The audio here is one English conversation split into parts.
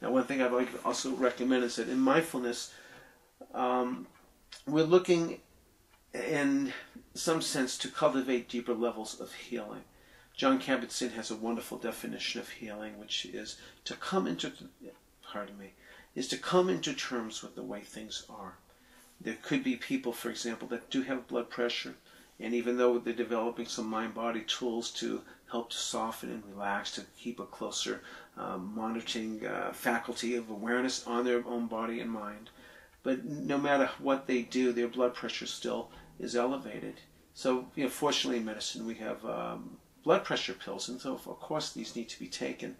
Now, one thing I'd like to also recommend is that in mindfulness, we're looking in some sense to cultivate deeper levels of healing. John Kabat-Zinn has a wonderful definition of healing, which is to come into, is to come into terms with the way things are. There could be people, for example, that do have blood pressure, and even though they're developing some mind-body tools to help to soften and relax, to keep a closer monitoring faculty of awareness on their own body and mind, but no matter what they do, their blood pressure still is elevated. So, fortunately in medicine we have blood pressure pills, and so of course these need to be taken.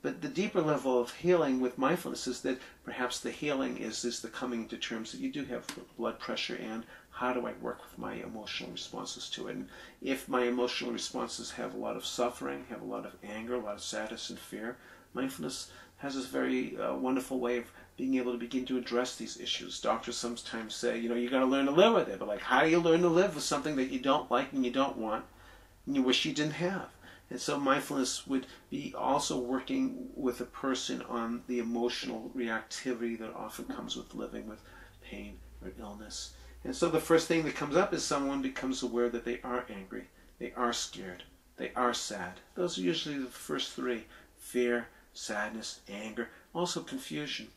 But the deeper level of healing with mindfulness is that perhaps the healing is the coming to terms that you do have blood pressure, and how do I work with my emotional responses to it? And if my emotional responses have a lot of suffering, have a lot of anger, a lot of sadness and fear, mindfulness has this very wonderful way of being able to begin to address these issues. Doctors sometimes say, you got to learn to live with it. But like, how do you learn to live with something that you don't like and you don't want and you wish you didn't have? And so mindfulness would be also working with a person on the emotional reactivity that often comes with living with pain or illness. And so the first thing that comes up is someone becomes aware that they are angry, they are scared, they are sad. Those are usually the first three: fear, sadness, anger, also confusion.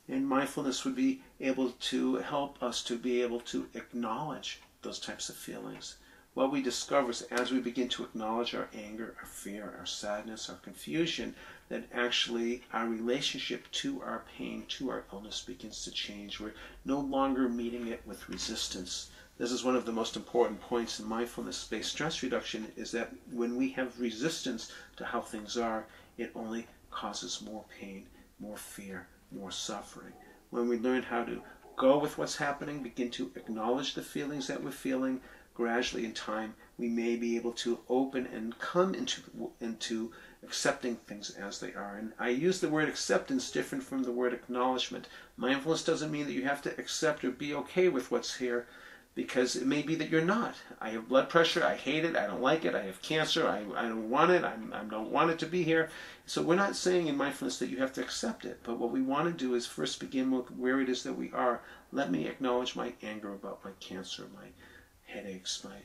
And mindfulness would be able to help us to be able to acknowledge those types of feelings. What we discover is as we begin to acknowledge our anger, our fear, our sadness, our confusion, that actually our relationship to our pain, to our illness begins to change. We're no longer meeting it with resistance. This is one of the most important points in mindfulness-based stress reduction, is that when we have resistance to how things are, it only causes more pain, more fear, more suffering. When we learn how to go with what's happening, begin to acknowledge the feelings that we're feeling, gradually in time we may be able to open and come into accepting things as they are. And I use the word acceptance different from the word acknowledgement. Mindfulness doesn't mean that you have to accept or be okay with what's here, because it may be that you're not. I have blood pressure, I hate it, I don't like it, I have cancer, I don't want it, I don't want it to be here. So we're not saying in mindfulness that you have to accept it, but what we want to do is first begin with where it is that we are. Let me acknowledge my anger about my cancer, my headaches, my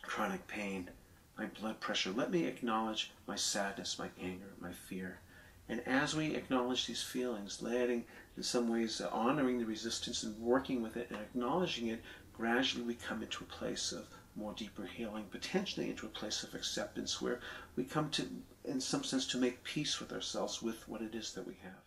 chronic pain, my blood pressure. Let me acknowledge my sadness, my anger, my fear. And as we acknowledge these feelings, letting, in some ways, honoring the resistance and working with it and acknowledging it, gradually we come into a place of more deeper healing, potentially into a place of acceptance, where we come to, in some sense, to make peace with ourselves, with what it is that we have.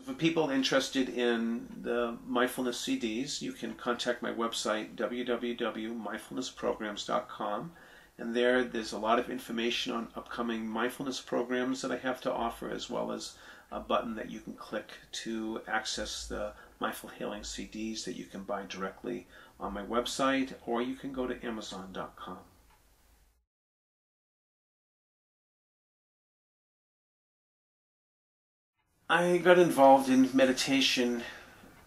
For people interested in the mindfulness CDs, you can contact my website, www.mindfulnessprograms.com, and there's a lot of information on upcoming mindfulness programs that I have to offer, as well as a button that you can click to access the Mindful Healing CDs that you can buy directly on my website, or you can go to Amazon.com. I got involved in meditation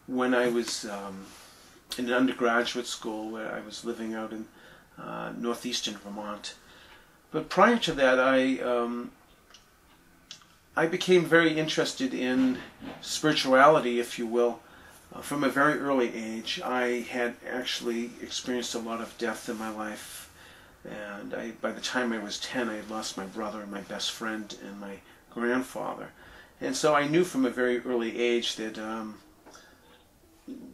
when I was in an undergraduate school, where I was living out in northeastern Vermont. But prior to that, I became very interested in spirituality, if you will, from a very early age. I had actually experienced a lot of death in my life, and by the time I was 10, I had lost my brother and my best friend and my grandfather. And so I knew from a very early age that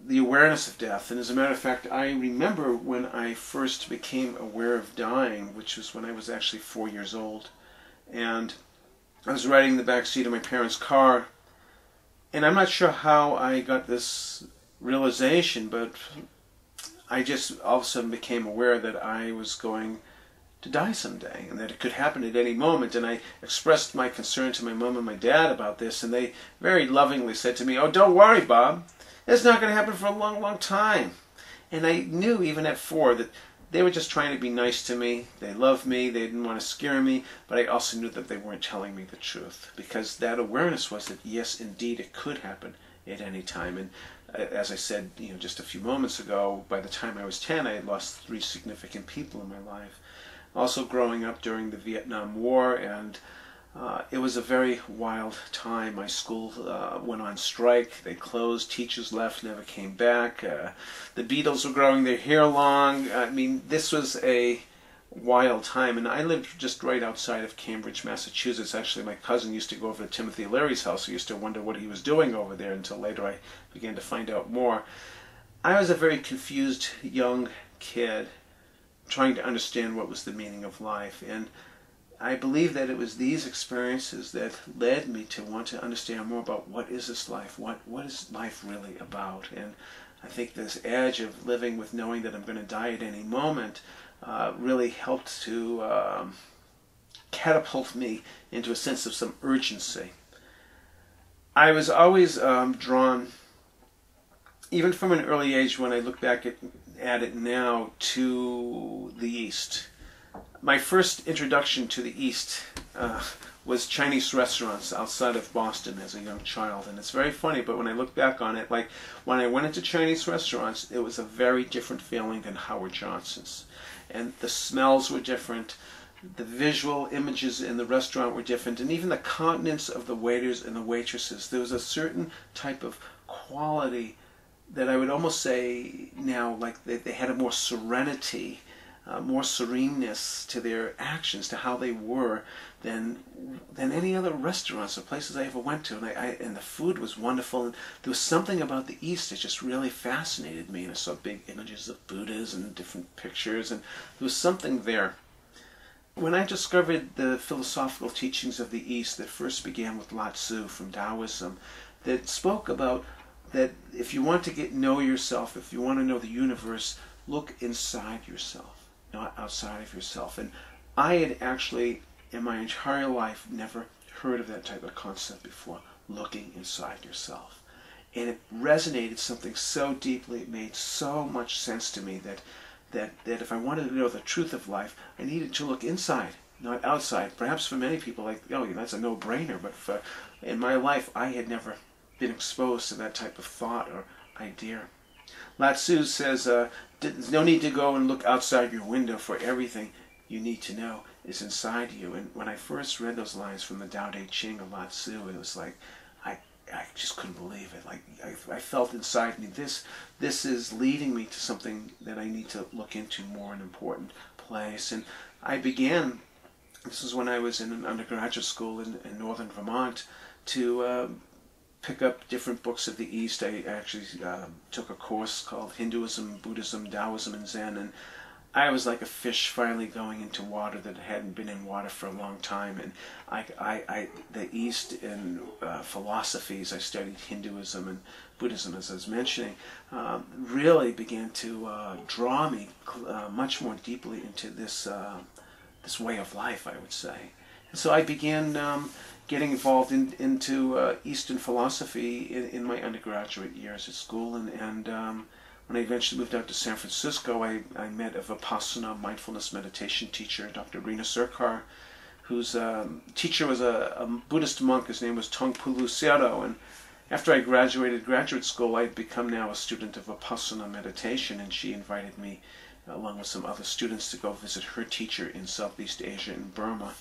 the awareness of death, and as a matter of fact, I remember when I first became aware of dying, which was when I was actually 4 years old, and I was riding in the back seat of my parents' car, and I'm not sure how I got this realization, but I just all of a sudden became aware that I was going to die someday, and that it could happen at any moment. And I expressed my concern to my mom and my dad about this, and they very lovingly said to me, "Oh, don't worry, Bob. It's not going to happen for a long, long time." And I knew, even at 4, that they were just trying to be nice to me. They loved me. They didn't want to scare me. But I also knew that they weren't telling me the truth, because that awareness was that, yes, indeed, it could happen at any time. And as I said, just a few moments ago, by the time I was 10, I had lost 3 significant people in my life. also growing up during the Vietnam War, and it was a very wild time. My school went on strike. They closed. Teachers left, never came back. The Beatles were growing their hair long. I mean, this was a wild time. And I lived just right outside of Cambridge, Massachusetts. Actually, my cousin used to go over to Timothy Leary's house. I used to wonder what he was doing over there until later I began to find out more. I was a very confused young kid trying to understand what was the meaning of life. And I believe that it was these experiences that led me to want to understand more about what is this life, what is life really about. And I think this edge of living with knowing that I'm going to die at any moment really helped to catapult me into a sense of some urgency. I was always drawn, even from an early age when I look back at it now, to the East. My first introduction to the East was Chinese restaurants outside of Boston as a young child. And it's very funny, but when I look back on it, like when I went into Chinese restaurants, it was a very different feeling than Howard Johnson's. And the smells were different, the visual images in the restaurant were different, and even the countenance of the waiters and the waitresses. There was a certain type of quality that I would almost say now, like they had a more serenity, more sereneness to their actions, to how they were, than any other restaurants or places I ever went to. And the food was wonderful. And there was something about the East that just really fascinated me. And I saw big images of Buddhas and different pictures, and there was something there. When I discovered the philosophical teachings of the East that first began with Lao Tzu from Taoism, that spoke about that if you want to know yourself, if you want to know the universe, look inside yourself, not outside of yourself. And I had actually, in my entire life, never heard of that type of concept before, looking inside yourself. And it resonated something so deeply, it made so much sense to me that if I wanted to know the truth of life, I needed to look inside, not outside. Perhaps for many people, like, oh, that's a no-brainer, but in my life, I had never been exposed to that type of thought or idea. Lao Tzu says, there's no need to go and look outside your window, for everything you need to know is inside you. And when I first read those lines from the Tao Te Ching of Lao Tzu, it was like, I just couldn't believe it. Like I felt inside me, this is leading me to something that I need to look into more, an important place. And I began, this is when I was in an undergraduate school in northern Vermont, to pick up different books of the East. I actually took a course called Hinduism, Buddhism, Taoism, and Zen, and I was like a fish finally going into water that hadn't been in water for a long time. And the East in philosophies, I studied Hinduism and Buddhism, as I was mentioning, really began to draw me much more deeply into this way of life, I would say. And so I began getting involved into Eastern philosophy in my undergraduate years at school, and when I eventually moved out to San Francisco, I met a Vipassana mindfulness meditation teacher, Dr. Rina Sircar, whose teacher was a Buddhist monk. His name was Tongpulu Sayadaw, and after I graduated graduate school, I had become now a student of Vipassana meditation, and she invited me, along with some other students, to go visit her teacher in Southeast Asia, in Burma.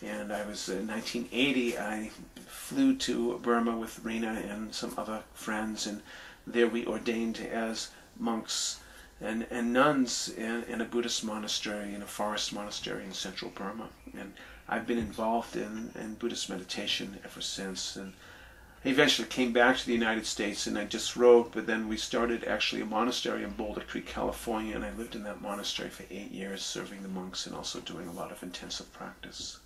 And I was in 1980, I flew to Burma with Rina and some other friends, and there we ordained as monks and nuns in a Buddhist monastery, in a forest monastery in central Burma. And I've been involved in Buddhist meditation ever since. And I eventually came back to the United States, and I disrobed, but then we started actually a monastery in Boulder Creek, California, and I lived in that monastery for 8 years, serving the monks and also doing a lot of intensive practice.